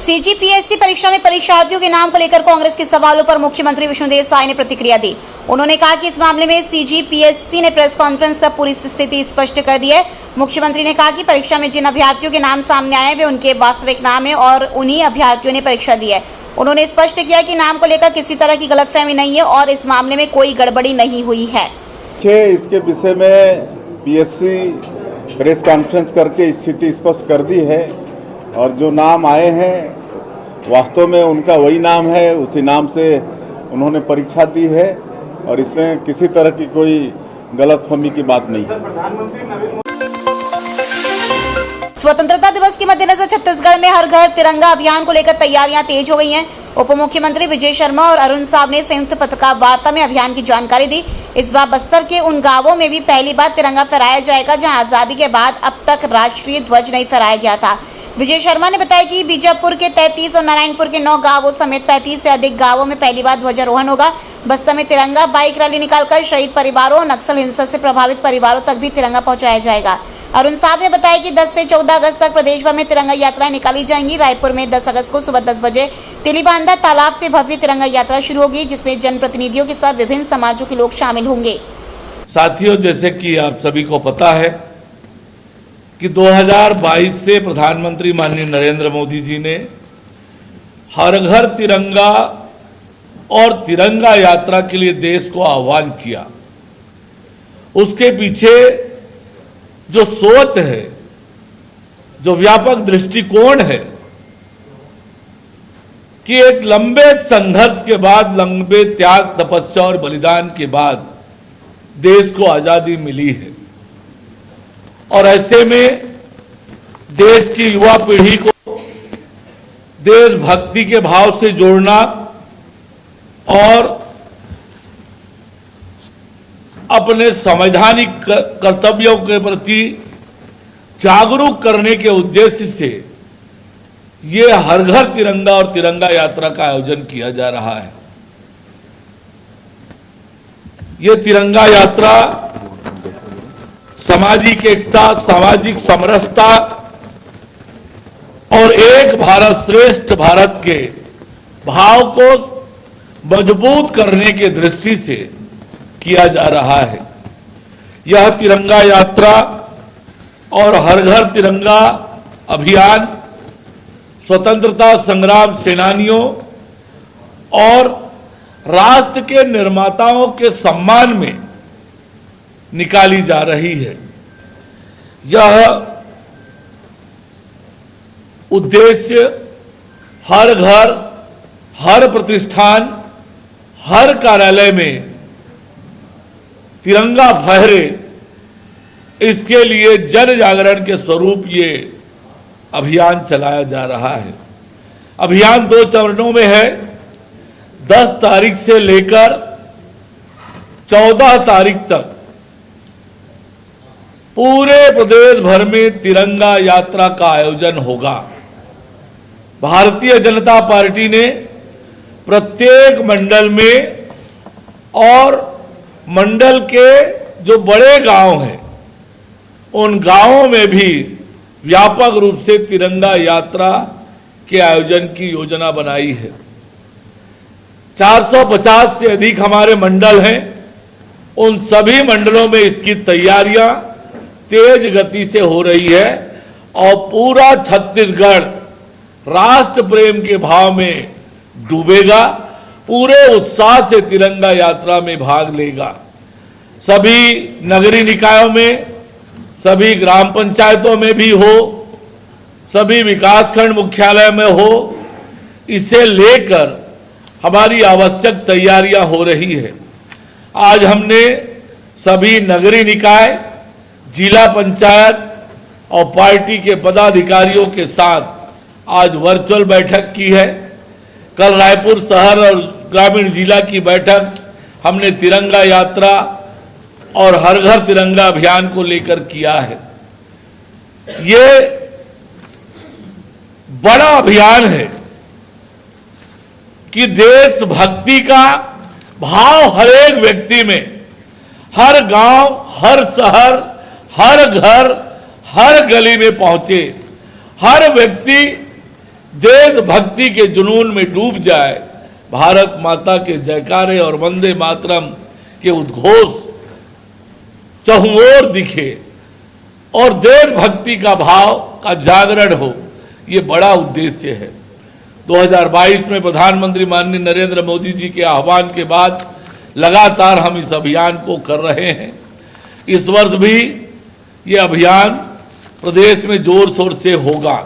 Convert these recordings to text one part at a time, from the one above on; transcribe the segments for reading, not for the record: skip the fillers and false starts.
CGPSC परीक्षा में परीक्षार्थियों के नाम को लेकर कांग्रेस के सवालों पर मुख्यमंत्री विष्णुदेव साय ने प्रतिक्रिया दी। उन्होंने कहा कि इस मामले में सीजीपीएससी ने प्रेस कॉन्फ्रेंस कर पूरी स्थिति स्पष्ट कर दी है। मुख्यमंत्री ने कहा कि परीक्षा में जिन अभ्यर्थियों के नाम सामने आए वे उनके वास्तविक नाम है और उन्हीं अभ्यर्थियों ने परीक्षा दी है। उन्होंने स्पष्ट किया कि नाम को लेकर किसी तरह की गलतफहमी नहीं है और इस मामले में कोई गड़बड़ी नहीं हुई है। इसके विषय में पीएससी प्रेस कॉन्फ्रेंस करके स्थिति स्पष्ट कर दी है और जो नाम आए हैं वास्तव में उनका वही नाम है, उसी नाम से उन्होंने परीक्षा दी है और इसमें किसी तरह की कोई गलतफहमी की बात नहीं है। स्वतंत्रता दिवस के मद्देनजर छत्तीसगढ़ में हर घर तिरंगा अभियान को लेकर तैयारियां तेज हो गई हैं। उप मुख्यमंत्री विजय शर्मा और अरुण साव ने संयुक्त पत्रकार वार्ता में अभियान की जानकारी दी। इस बार बस्तर के उन गांवों में भी पहली बार तिरंगा फहराया जाएगा जहां आजादी के बाद अब तक राष्ट्रीय ध्वज नहीं फहराया गया था। विजय शर्मा ने बताया कि बीजापुर के 33 और नारायणपुर के 9 गांवों समेत 35 से अधिक गांवों में पहली बार ध्वजारोहण होगा। बस्तर में तिरंगा बाइक रैली निकालकर शहीद परिवारों और नक्सल हिंसा से प्रभावित परिवारों तक भी तिरंगा पहुंचाया जाएगा। अरुण साहब ने बताया कि 10 से 14 अगस्त तक प्रदेश भर में तिरंगा यात्राएं निकाली जाएंगी। रायपुर में 10 अगस्त को सुबह 10 बजे तिलीबांधा तालाब से भव्य तिरंगा यात्रा शुरू होगी, जिसमें जनप्रतिनिधियों के साथ विभिन्न समाजों के लोग शामिल होंगे। साथियों, जैसे कि आप सभी को पता है कि 2022 से प्रधानमंत्री माननीय नरेंद्र मोदी जी ने हर घर तिरंगा और तिरंगा यात्रा के लिए देश को आह्वान किया। उसके पीछे जो सोच है, जो व्यापक दृष्टिकोण है कि एक लंबे संघर्ष के बाद, लंबे त्याग, तपस्या और बलिदान के बाद देश को आजादी मिली है और ऐसे में देश की युवा पीढ़ी को देशभक्ति के भाव से जोड़ना और अपने संवैधानिक कर्तव्यों के प्रति जागरूक करने के उद्देश्य से ये हर घर तिरंगा और तिरंगा यात्रा का आयोजन किया जा रहा है। ये तिरंगा यात्रा सामाजिक एकता, सामाजिक समरसता और एक भारत श्रेष्ठ भारत के भाव को मजबूत करने के दृष्टि से किया जा रहा है। यह तिरंगा यात्रा और हर घर तिरंगा अभियान स्वतंत्रता संग्राम सेनानियों और राष्ट्र के निर्माताओं के सम्मान में निकाली जा रही है। यह उद्देश्य हर घर, हर प्रतिष्ठान, हर कार्यालय में तिरंगा फहरे, इसके लिए जन जागरण के स्वरूप ये अभियान चलाया जा रहा है। अभियान 2 चरणों में है। 10 तारीख से लेकर 14 तारीख तक पूरे प्रदेश भर में तिरंगा यात्रा का आयोजन होगा। भारतीय जनता पार्टी ने प्रत्येक मंडल में और मंडल के जो बड़े गांव हैं उन गांवों में भी व्यापक रूप से तिरंगा यात्रा के आयोजन की योजना बनाई है। 450 से अधिक हमारे मंडल हैं। उन सभी मंडलों में इसकी तैयारियां तेज गति से हो रही है और पूरा छत्तीसगढ़ राष्ट्र प्रेम के भाव में डूबेगा, पूरे उत्साह से तिरंगा यात्रा में भाग लेगा। सभी नगरीय निकायों में, सभी ग्राम पंचायतों में भी हो, सभी विकासखंड मुख्यालय में हो, इसे लेकर हमारी आवश्यक तैयारियां हो रही है। आज हमने सभी नगरीय निकाय, जिला पंचायत और पार्टी के पदाधिकारियों के साथ आज वर्चुअल बैठक की है। कल रायपुर शहर और ग्रामीण जिला की बैठक हमने तिरंगा यात्रा और हर घर तिरंगा अभियान को लेकर किया है। ये बड़ा अभियान है कि देशभक्ति का भाव हर एक व्यक्ति में, हर गांव, हर शहर, हर घर, हर गली में पहुंचे। हर व्यक्ति देशभक्ति के जुनून में डूब जाए, भारत माता के जयकारे और वंदे मातरम के उद्घोष चहुओर दिखे और देशभक्ति का भाव का जागरण हो, ये बड़ा उद्देश्य है। 2022 में प्रधानमंत्री माननीय नरेंद्र मोदी जी के आह्वान के बाद लगातार हम इस अभियान को कर रहे हैं। इस वर्ष भी ये अभियान प्रदेश में जोर शोर से होगा।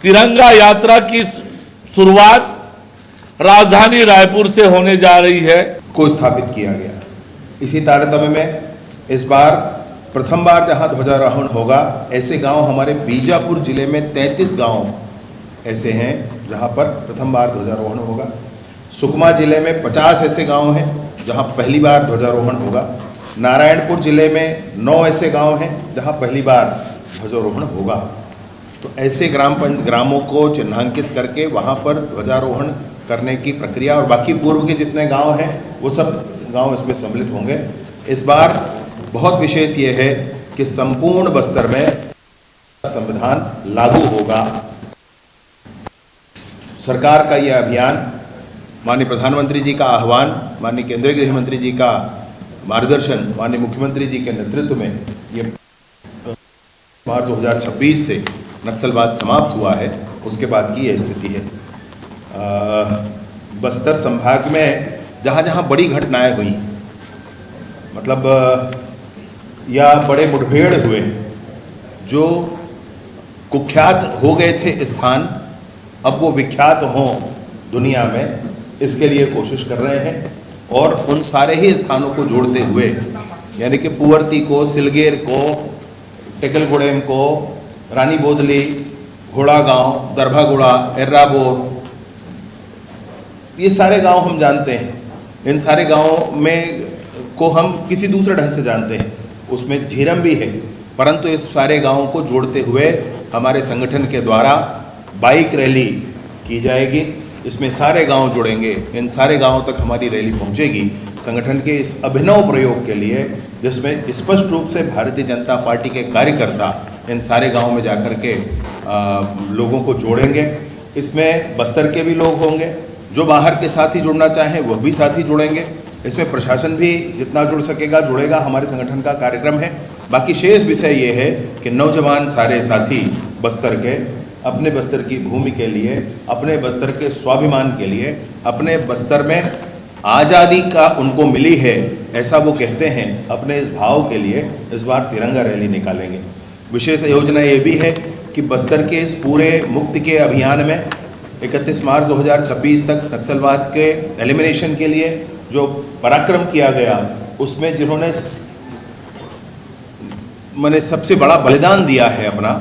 तिरंगा यात्रा की शुरुआत राजधानी रायपुर से होने जा रही है को स्थापित किया गया। इसी तारतम्य में इस बार प्रथम बार जहां ध्वजारोहण होगा, ऐसे गांव हमारे बीजापुर जिले में 33 गांव ऐसे हैं जहां पर प्रथम बार ध्वजारोहण होगा। सुकमा जिले में 50 ऐसे गांव हैं जहां पहली बार ध्वजारोहण होगा। नारायणपुर जिले में 9 ऐसे गांव हैं जहां पहली बार ध्वजारोहण होगा। तो ऐसे ग्रामों को चिन्हांकित करके वहां पर ध्वजारोहण करने की प्रक्रिया, और बाकी पूर्व के जितने गांव हैं वो सब गांव इसमें सम्मिलित होंगे। इस बार बहुत विशेष ये है कि संपूर्ण बस्तर में संविधान लागू होगा। सरकार का यह अभियान, माननीय प्रधानमंत्री जी का आह्वान, माननीय केंद्रीय गृह मंत्री जी का मार्गदर्शन, माननीय मुख्यमंत्री जी के नेतृत्व में ये मार्च 2026 से नक्सलवाद समाप्त हुआ है, उसके बाद की यह स्थिति है। बस्तर संभाग में जहाँ जहाँ बड़ी घटनाएं हुई, मतलब या बड़े मुठभेड़ हुए, जो कुख्यात हो गए थे स्थान, अब वो विख्यात हों दुनिया में, इसके लिए कोशिश कर रहे हैं। और उन सारे ही स्थानों को जोड़ते हुए, यानी कि पुअर्ती को, सिलगेर को, टेकलगुड़ेम को, रानी बोदली, घोड़ा गांव, दरभागुड़ा, एर्राबोर, ये सारे गांव हम जानते हैं। इन सारे गांवों में को हम किसी दूसरे ढंग से जानते हैं, उसमें झीरम भी है, परंतु इस सारे गांवों को जोड़ते हुए हमारे संगठन के द्वारा बाइक रैली की जाएगी। इसमें सारे गांव जुड़ेंगे, इन सारे गांवों तक हमारी रैली पहुंचेगी संगठन के इस अभिनव प्रयोग के लिए, जिसमें स्पष्ट रूप से भारतीय जनता पार्टी के कार्यकर्ता इन सारे गांवों में जाकर के लोगों को जोड़ेंगे। इसमें बस्तर के भी लोग होंगे, जो बाहर के साथ ही जुड़ना चाहें वह भी साथ ही जुड़ेंगे। इसमें प्रशासन भी जितना जुड़ सकेगा जुड़ेगा, हमारे संगठन का कार्यक्रम है। बाकी शेष विषय ये है कि नौजवान सारे साथी बस्तर के अपने बस्तर की भूमि के लिए, अपने बस्तर के स्वाभिमान के लिए, अपने बस्तर में आज़ादी का उनको मिली है ऐसा वो कहते हैं, अपने इस भाव के लिए इस बार तिरंगा रैली निकालेंगे। विशेष योजना ये भी है कि बस्तर के इस पूरे मुक्ति के अभियान में 31 मार्च 2026 तक नक्सलवाद के एलिमिनेशन के लिए जो पराक्रम किया गया, उसमें जिन्होंने मैंने सबसे बड़ा बलिदान दिया है अपना,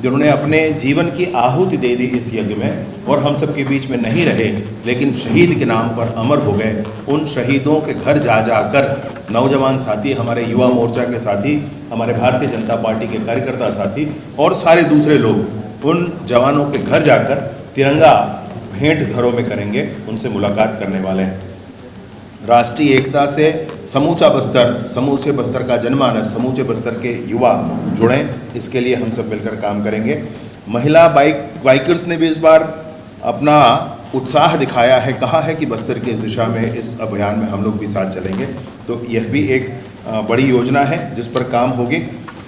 जिन्होंने अपने जीवन की आहुति दे दी इस यज्ञ में, और हम सब के बीच में नहीं रहे लेकिन शहीद के नाम पर अमर हो गए, उन शहीदों के घर जा जाकर नौजवान साथी, हमारे युवा मोर्चा के साथी, हमारे भारतीय जनता पार्टी के कार्यकर्ता साथी और सारे दूसरे लोग उन जवानों के घर जाकर तिरंगा भेंट घरों में करेंगे, उनसे मुलाकात करने वाले हैं। राष्ट्रीय एकता से समूचा बस्तर, समूचे बस्तर का जनमानस, समूचे बस्तर के युवा जुड़ें, इसके लिए हम सब मिलकर काम करेंगे। महिला बाइकर्स ने भी इस बार अपना उत्साह दिखाया है, कहा है कि बस्तर की इस दिशा में, इस अभियान में हम लोग भी साथ चलेंगे। तो यह भी एक बड़ी योजना है जिस पर काम होगी।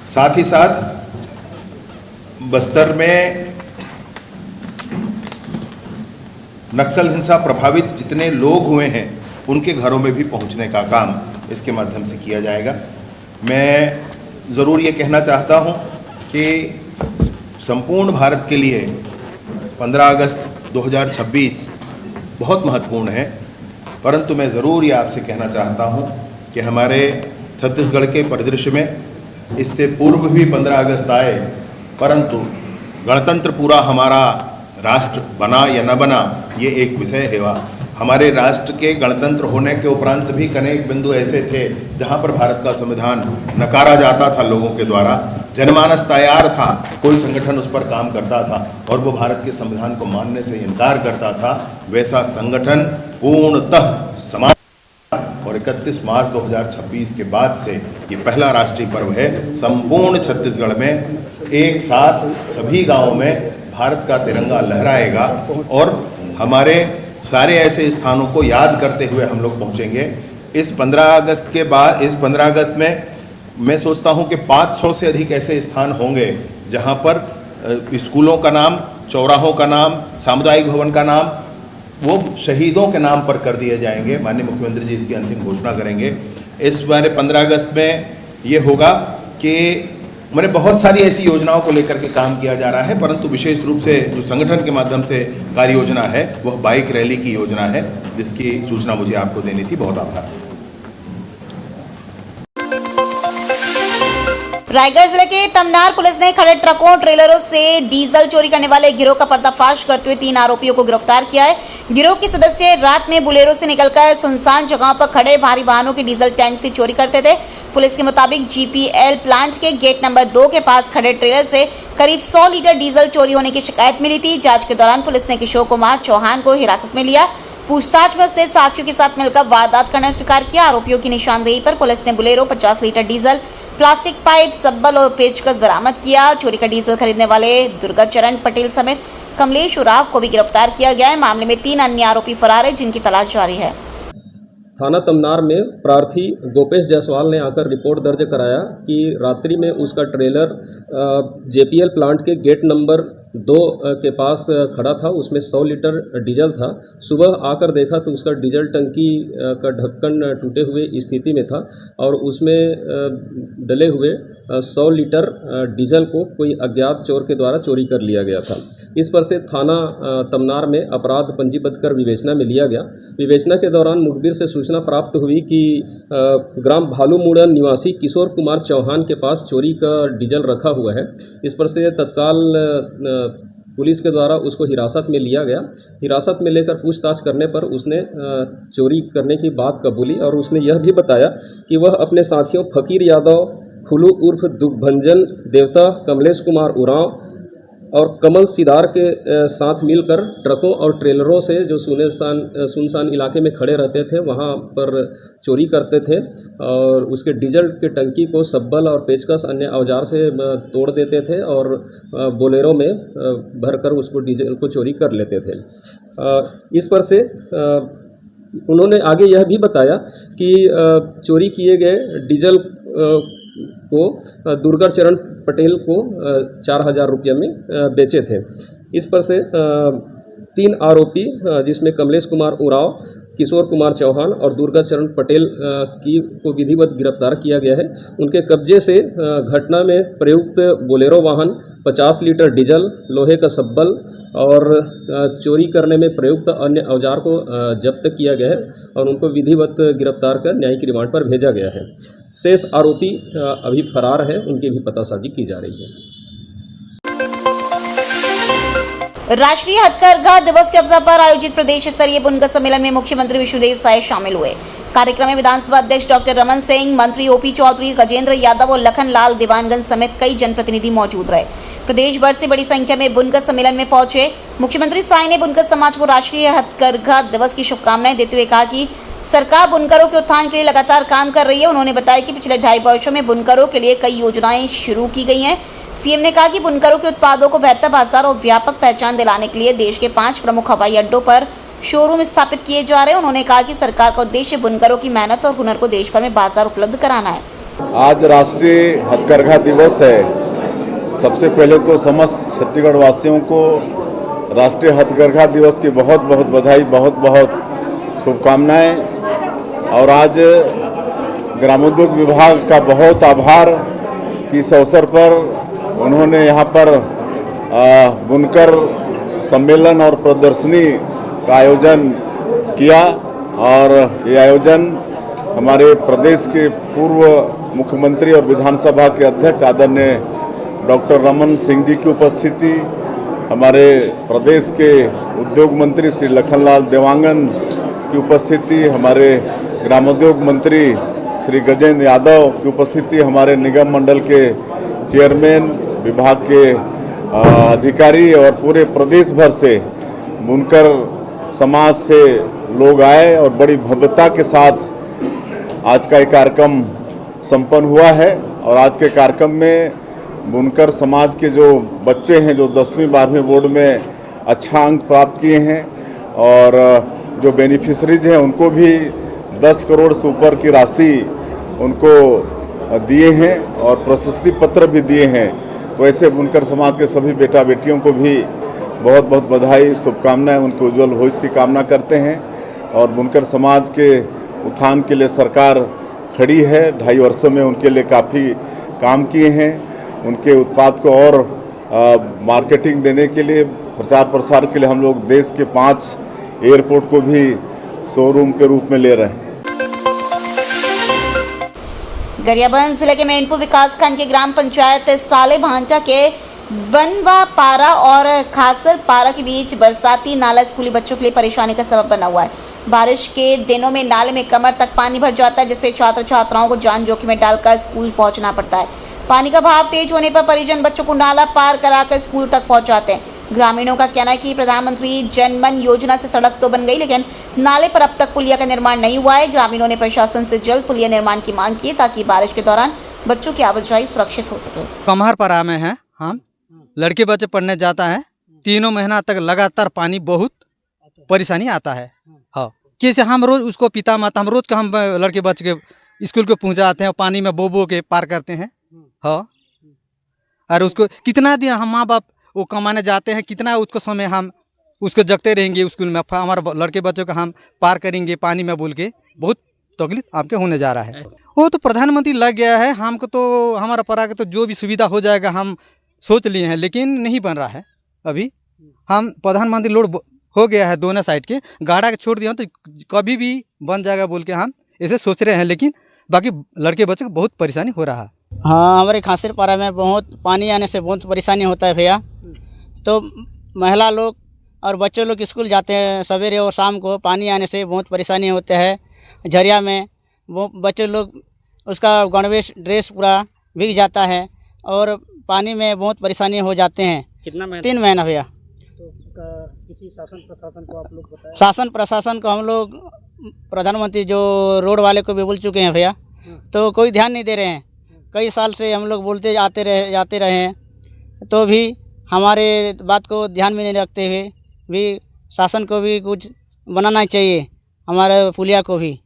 साथ ही साथ बस्तर में नक्सल हिंसा प्रभावित जितने लोग हुए हैं उनके घरों में भी पहुंचने का काम इसके माध्यम से किया जाएगा। मैं ज़रूर ये कहना चाहता हूं कि संपूर्ण भारत के लिए 15 अगस्त 2026 बहुत महत्वपूर्ण है, परंतु मैं ज़रूर ये आपसे कहना चाहता हूं कि हमारे छत्तीसगढ़ के परिदृश्य में इससे पूर्व भी 15 अगस्त आए, परंतु गणतंत्र पूरा हमारा राष्ट्र बना या न बना ये एक विषय है। हमारे राष्ट्र के गणतंत्र होने के उपरांत भी अनेक बिंदु ऐसे थे जहां पर भारत का संविधान नकारा जाता था लोगों के द्वारा। जनमानस तैयार था, कोई संगठन उस पर काम करता था और वो भारत के संविधान को मानने से इनकार करता था। वैसा संगठन पूर्णतः समाप्त, और 31 मार्च 2026 के बाद से ये पहला राष्ट्रीय पर्व है। संपूर्ण छत्तीसगढ़ में एक साथ सभी गाँवों में भारत का तिरंगा लहराएगा और हमारे सारे ऐसे स्थानों को याद करते हुए हम लोग पहुंचेंगे। इस 15 अगस्त के बाद, इस 15 अगस्त में मैं सोचता हूं कि 500 से अधिक ऐसे स्थान होंगे जहां पर स्कूलों का नाम, चौराहों का नाम, सामुदायिक भवन का नाम वो शहीदों के नाम पर कर दिए जाएंगे। माननीय मुख्यमंत्री जी इसकी अंतिम घोषणा करेंगे। इस बार 15 अगस्त में ये होगा कि मैंने बहुत सारी ऐसी योजनाओं को लेकर के काम किया जा रहा है, परंतु विशेष रूप से जो संगठन के माध्यम से कार्य योजना है वह बाइक रैली की योजना है, जिसकी सूचना मुझे आपको देनी थी। बहुत आभार। रायगढ़ जिले के तमनार पुलिस ने खड़े ट्रकों ट्रेलरों से डीजल चोरी करने वाले गिरोह का पर्दाफाश करते हुए 3 आरोपियों को गिरफ्तार किया है। गिरोह के सदस्य रात में बुलेरो से निकलकर सुनसान जगहों पर खड़े भारी वाहनों के डीजल टैंक से चोरी करते थे। पुलिस के मुताबिक जीपीएल प्लांट के गेट नंबर 2 के पास खड़े ट्रेलर से करीब 100 लीटर डीजल चोरी होने की शिकायत मिली थी। जांच के दौरान पुलिस ने किशोर कुमार चौहान को हिरासत में लिया। पूछताछ में उसने साथियों के साथ मिलकर वारदात करना स्वीकार किया। आरोपियों की निशानदेही पर पुलिस ने Bolero, 50 litre diesel, plastic pipe, सब्बल और पेचकस बरामद किया। चोरी का डीजल खरीदने वाले दुर्गाचरण पटेल समेत कमलेश उराव को भी गिरफ्तार किया गया है। मामले में 3 अन्य आरोपी फरार है, जिनकी तलाश जारी है। थाना तमनार में प्रार्थी गोपेश जायसवाल ने आकर रिपोर्ट दर्ज कराया कि रात्रि में उसका ट्रेलर जेपीएल प्लांट के गेट नंबर 2 के पास खड़ा था। उसमें 100 लीटर डीजल था। सुबह आकर देखा तो उसका डीजल टंकी का ढक्कन टूटे हुए स्थिति में था और उसमें डले हुए 100 लीटर डीजल को कोई अज्ञात चोर के द्वारा चोरी कर लिया गया था। इस पर से थाना तमनार में अपराध पंजीबद्ध कर विवेचना में लिया गया। विवेचना के दौरान मुखबिर से सूचना प्राप्त हुई कि ग्राम भालूमुड़ा निवासी किशोर कुमार चौहान के पास चोरी का डीजल रखा हुआ है। इस पर से तत्काल पुलिस के द्वारा उसको हिरासत में लिया गया। हिरासत में लेकर पूछताछ करने पर उसने चोरी करने की बात कबूली और उसने यह भी बताया कि वह अपने साथियों फकीर यादव, खुलू उर्फ दुग्भंजन देवता, कमलेश कुमार उरांव और कमल सिदार के साथ मिलकर ट्रकों और ट्रेलरों से जो सुनसान इलाके में खड़े रहते थे वहां पर चोरी करते थे और उसके डीजल के टंकी को सब्बल और पेचकस अन्य औजार से तोड़ देते थे और बोलेरो में भरकर उसको डीजल को चोरी कर लेते थे। इस पर से उन्होंने आगे यह भी बताया कि चोरी किए गए डीजल को दुर्गाचरण पटेल को 4000 रुपये में बेचे थे। इस पर से 3 आरोपी जिसमें कमलेश कुमार उरांव, किशोर कुमार चौहान और दुर्गाचरण पटेल को विधिवत गिरफ्तार किया गया है। उनके कब्जे से घटना में प्रयुक्त बोलेरो वाहन, 50 लीटर डीजल, लोहे का सब्बल और चोरी करने में प्रयुक्त अन्य औजार को जब्त किया गया है और उनको विधिवत गिरफ्तार कर न्यायिक रिमांड पर भेजा गया है। शेष आरोपी अभी फरार हैं, उनकी भी पतासाजी की जा रही है। राष्ट्रीय हथकरघा दिवस के अवसर पर आयोजित प्रदेश स्तरीय बुनकर सम्मेलन में मुख्यमंत्री विष्णुदेव साय शामिल हुए। कार्यक्रम में विधानसभा अध्यक्ष डॉक्टर रमन सिंह, मंत्री ओपी चौधरी, गजेंद्र यादव और लखन लाल दीवानगंज समेत कई जनप्रतिनिधि मौजूद रहे। प्रदेश भर से बड़ी संख्या में बुनकर सम्मेलन में पहुंचे। मुख्यमंत्री साय ने बुनकर समाज को राष्ट्रीय हथकरघा दिवस की शुभकामनाएं देते हुए कहा कि सरकार बुनकरों के उत्थान के लिए लगातार काम कर रही है। उन्होंने बताया कि पिछले 2.5 वर्षों में बुनकरों के लिए कई योजनाएं शुरू की गई हैं। सीएम ने कहा कि बुनकरों के उत्पादों को बेहतर बाजार और व्यापक पहचान दिलाने के लिए देश के 5 प्रमुख हवाई अड्डों पर शोरूम स्थापित किए जा रहे हैं। उन्होंने कहा कि सरकार का उद्देश्य बुनकरों की मेहनत और हुनर को देश भर में बाजार उपलब्ध कराना है। आज राष्ट्रीय हथकरघा दिवस है। सबसे पहले तो समस्त छत्तीसगढ़ वासियों को राष्ट्रीय हथकरघा दिवस की बहुत बहुत बधाई, बहुत बहुत शुभकामनाएं। और आज ग्रामोद्योग विभाग का बहुत आभार कि इस अवसर पर उन्होंने यहाँ पर बुनकर सम्मेलन और प्रदर्शनी का आयोजन किया। और ये आयोजन हमारे प्रदेश के पूर्व मुख्यमंत्री और विधानसभा के अध्यक्ष आदरणीय डॉक्टर रमन सिंह जी की उपस्थिति, हमारे प्रदेश के उद्योग मंत्री श्री लखनलाल देवांगन की उपस्थिति, हमारे ग्रामोद्योग मंत्री श्री गजेंद्र यादव की उपस्थिति, हमारे निगम मंडल के चेयरमैन, विभाग के अधिकारी और पूरे प्रदेश भर से बुनकर समाज से लोग आए और बड़ी भव्यता के साथ आज का ये कार्यक्रम संपन्न हुआ है। और आज के कार्यक्रम में बुनकर समाज के जो बच्चे हैं जो 10वीं 12वीं बोर्ड में अच्छा अंक प्राप्त किए हैं और जो बेनिफिशरीज हैं उनको भी 10 करोड़ से ऊपर की राशि उनको दिए हैं और प्रशस्ति पत्र भी दिए हैं। तो ऐसे बुनकर समाज के सभी बेटा बेटियों को भी बहुत बहुत बधाई, शुभकामनाएं, उनके उज्जवल भविष्य की कामना करते हैं। और बुनकर समाज के उत्थान के लिए सरकार खड़ी है। 2.5 वर्षों में उनके लिए काफ़ी काम किए हैं। उनके उत्पाद को और मार्केटिंग देने के लिए, प्रचार प्रसार के लिए हम लोग देश के 5 एयरपोर्ट को भी शोरूम के रूप में ले रहे हैं। गरियाबंद जिले के मैनपुर विकासखंड के ग्राम पंचायत साले भांटा के बनवा पारा और खासर पारा के बीच बरसाती नाला स्कूली बच्चों के लिए परेशानी का सबब बना हुआ है। बारिश के दिनों में नाले में कमर तक पानी भर जाता है, जिससे छात्र छात्राओं को जान जोखिम में डालकर स्कूल पहुंचना पड़ता है। पानी का बहाव तेज होने पर परिजन बच्चों को नाला पार कराकर स्कूल तक पहुंचाते हैं। ग्रामीणों का कहना है कि प्रधानमंत्री जनमन योजना से सड़क तो बन गई, लेकिन नाले पर अब तक पुलिया का निर्माण नहीं हुआ है। ग्रामीणों ने प्रशासन से जल्द पुलिया निर्माण की मांग की ताकि बारिश के दौरान बच्चों की आवाजाही सुरक्षित हो सके। कमहर पारा में है, हम लड़के बच्चे पढ़ने जाता है, 3 महीना तक लगातार पानी बहुत परेशानी आता है। हाँ, कैसे हम रोज उसको पिता माता हम रोज का हम लड़के बच्चे के स्कूल को पहुँचाते हैं, पानी में बो के पार करते हैं। हाँ, और उसको कितना दिन हम माँ बाप वो कमाने जाते हैं, कितना उसको समय हम उसको जगते रहेंगे स्कूल में, हमारे लड़के बच्चों को हम पार करेंगे पानी में बोल के, बहुत तकलीफ आपके होने जा रहा है। वो तो प्रधानमंत्री लग गया है, हमको तो हमारा पारा के तो जो भी सुविधा हो जाएगा हम सोच लिए हैं, लेकिन नहीं बन रहा है अभी। हम प्रधानमंत्री लोड हो गया है दोनों साइड के, गाड़ा के छोड़ दिया तो कभी भी बन जाएगा बोल के हम ऐसे सोच रहे हैं, लेकिन बाकी लड़के बच्चे को बहुत परेशानी हो रहा है। हाँ, हमारे खासर पारा में बहुत पानी आने से बहुत परेशानी होता है भैया। तो महिला लोग और बच्चे लोग स्कूल जाते हैं सवेरे और शाम को, पानी आने से बहुत परेशानी होते हैं। झरिया में वो बच्चे लोग उसका गणवेश ड्रेस पूरा भीग जाता है और पानी में बहुत परेशानी हो जाते हैं। कितना महीना? 3 महीना भैया। तो किसी शासन प्रशासन को आप लोग बताया? शासन प्रशासन को हम लोग प्रधानमंत्री जो रोड वाले को भी बोल चुके हैं भैया, तो कोई ध्यान नहीं दे रहे हैं। कई साल से हम लोग बोलते जाते रहे हैं, तो भी हमारे बात को ध्यान में नहीं रखते हुए भी शासन को भी कुछ बनाना चाहिए, हमारे पुलिया को भी।